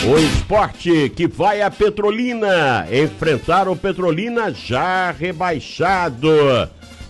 O Sport que vai a Petrolina enfrentar o Petrolina já rebaixado.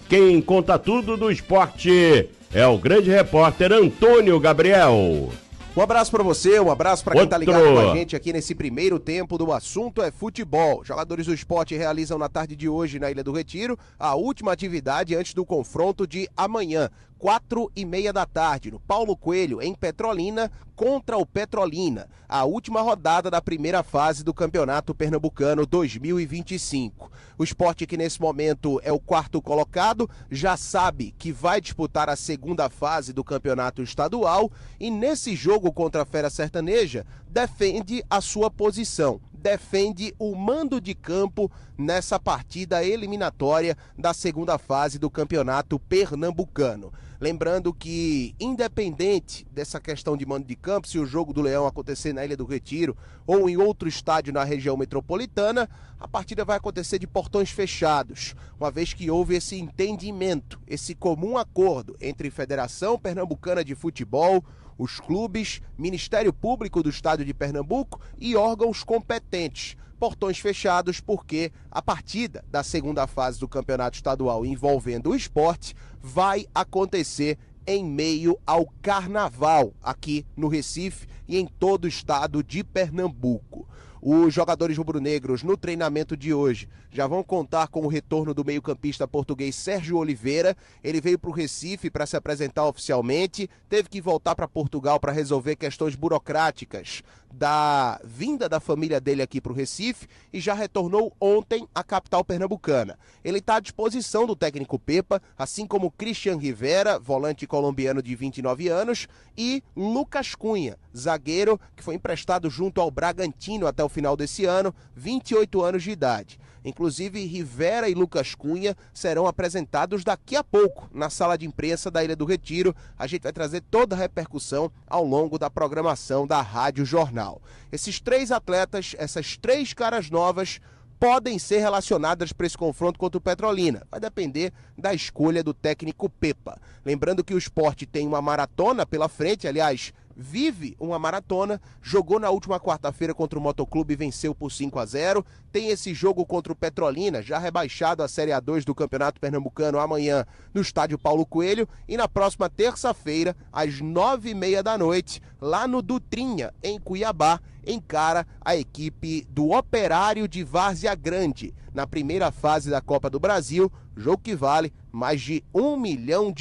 Quem conta tudo do esporte é o grande repórter Antônio Gabriel. Um abraço para você, um abraço para quem tá ligado com a gente aqui nesse primeiro tempo do Assunto é Futebol. Jogadores do esporte realizam na tarde de hoje na Ilha do Retiro a última atividade antes do confronto de amanhã, 4h30 da tarde, no Paulo Coelho, em Petrolina, contra o Petrolina, a última rodada da primeira fase do Campeonato Pernambucano 2025. O Sport, que nesse momento é o quarto colocado, já sabe que vai disputar a segunda fase do Campeonato Estadual e nesse jogo contra a Fera Sertaneja defende a sua posição, defende o mando de campo nessa partida eliminatória da segunda fase do Campeonato Pernambucano. Lembrando que, independente dessa questão de mando de campo, se o jogo do Leão acontecer na Ilha do Retiro ou em outro estádio na região metropolitana, a partida vai acontecer de portões fechados, uma vez que houve esse entendimento, esse comum acordo entre Federação Pernambucana de Futebol, os clubes, Ministério Público do Estado de Pernambuco e órgãos competentes. Portões fechados porque a partida da segunda fase do Campeonato Estadual envolvendo o esporte vai acontecer em meio ao carnaval aqui no Recife e em todo o estado de Pernambuco. Os jogadores rubro-negros no treinamento de hoje já vão contar com o retorno do meio-campista português Sérgio Oliveira. Ele veio para o Recife para se apresentar oficialmente, teve que voltar para Portugal para resolver questões burocráticas da vinda da família dele aqui para o Recife e já retornou ontem à capital pernambucana. Ele está à disposição do técnico Pepa, assim como Christian Rivera, volante colombiano de 29 anos, e Lucas Cunha, zagueiro que foi emprestado junto ao Bragantino até o final desse ano, 28 anos de idade. Inclusive, Rivera e Lucas Cunha serão apresentados daqui a pouco na sala de imprensa da Ilha do Retiro. A gente vai trazer toda a repercussão ao longo da programação da Rádio Jornal. Esses três atletas, essas três caras novas, podem ser relacionadas para esse confronto contra o Petrolina. Vai depender da escolha do técnico Pepa. Lembrando que o esporte tem uma maratona pela frente, aliás, vive uma maratona, jogou na última quarta-feira contra o Motoclube e venceu por 5-0, tem esse jogo contra o Petrolina, já rebaixado à Série A2 do Campeonato Pernambucano amanhã no estádio Paulo Coelho, e na próxima terça-feira, às 9h30 da noite, lá no Dutrinha, em Cuiabá, encara a equipe do Operário de Várzea Grande, na primeira fase da Copa do Brasil, jogo que vale mais de R$1 milhão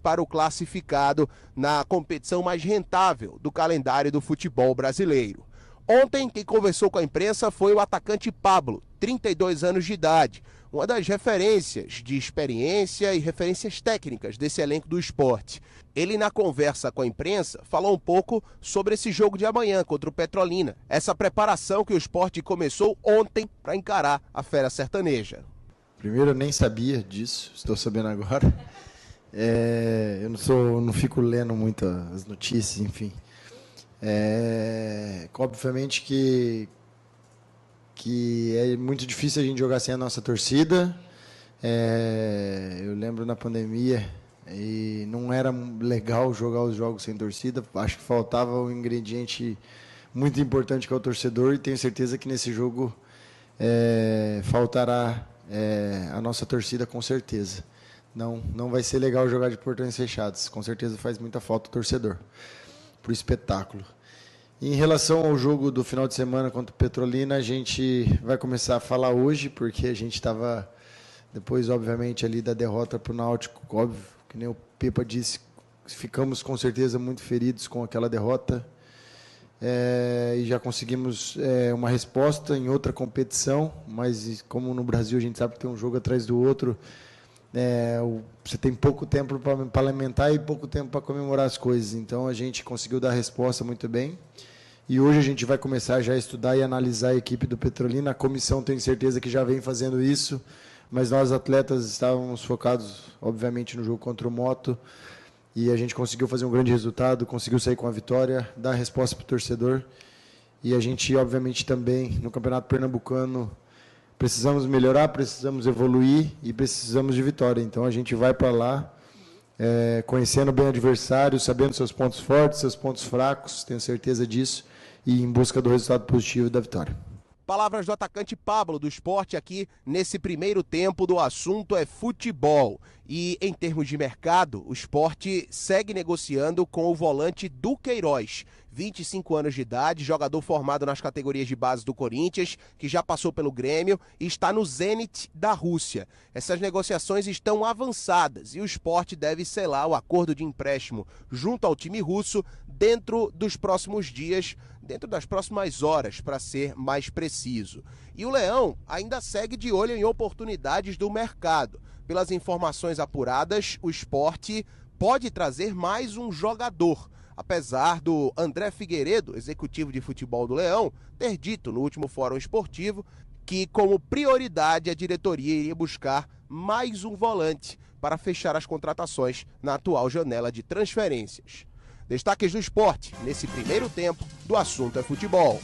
para o classificado na competição mais rentável do calendário do futebol brasileiro. Ontem, quem conversou com a imprensa foi o atacante Pablo, 32 anos de idade, uma das referências de experiência e referências técnicas desse elenco do esporte. Ele, na conversa com a imprensa, falou um pouco sobre esse jogo de amanhã contra o Petrolina, essa preparação que o esporte começou ontem para encarar a Fera Sertaneja. Primeiro, eu nem sabia disso, estou sabendo agora. Eu não fico lendo muito as notícias, enfim. Obviamente que é muito difícil a gente jogar sem a nossa torcida. Eu lembro na pandemia e não era legal jogar os jogos sem torcida. Acho que faltava um ingrediente muito importante que é o torcedor, e tenho certeza que nesse jogo faltará a nossa torcida, com certeza. Não vai ser legal jogar de portões fechados. Com certeza faz muita falta o torcedor para o espetáculo. Em relação ao jogo do final de semana contra o Petrolina, a gente vai começar a falar hoje, porque a gente estava, depois, obviamente, ali da derrota para o Náutico, óbvio, que nem o Pepa disse, ficamos com certeza muito feridos com aquela derrota, e já conseguimos uma resposta em outra competição, mas como no Brasil a gente sabe que tem um jogo atrás do outro, você tem pouco tempo para lamentar e pouco tempo para comemorar as coisas. Então a gente conseguiu dar a resposta muito bem, e hoje a gente vai começar já a estudar e analisar a equipe do Petrolina. A comissão, tenho certeza que já vem fazendo isso, mas nós atletas estávamos focados obviamente no jogo contra o Moto, e a gente conseguiu fazer um grande resultado, conseguiu sair com a vitória, dar a resposta para o torcedor. E a gente, obviamente, também, no Campeonato Pernambucano, precisamos melhorar, precisamos evoluir e precisamos de vitória. Então, a gente vai para lá, conhecendo bem o adversário, sabendo seus pontos fortes, seus pontos fracos, tenho certeza disso, e em busca do resultado positivo da vitória. Palavras do atacante Pablo do Sport aqui nesse primeiro tempo do Assunto é Futebol. E em termos de mercado, o Sport segue negociando com o volante Duqueiroz, 25 anos de idade, jogador formado nas categorias de base do Corinthians, que já passou pelo Grêmio e está no Zenit da Rússia. Essas negociações estão avançadas e o Sport deve selar o acordo de empréstimo junto ao time russo dentro dos próximos dias, dentro das próximas horas, para ser mais preciso. E o Leão ainda segue de olho em oportunidades do mercado. Pelas informações apuradas, o Sport pode trazer mais um jogador, apesar do André Figueiredo, executivo de futebol do Leão, ter dito no último fórum esportivo que, como prioridade, a diretoria iria buscar mais um volante para fechar as contratações na atual janela de transferências. Destaques do Sport nesse primeiro tempo do Assunto é Futebol.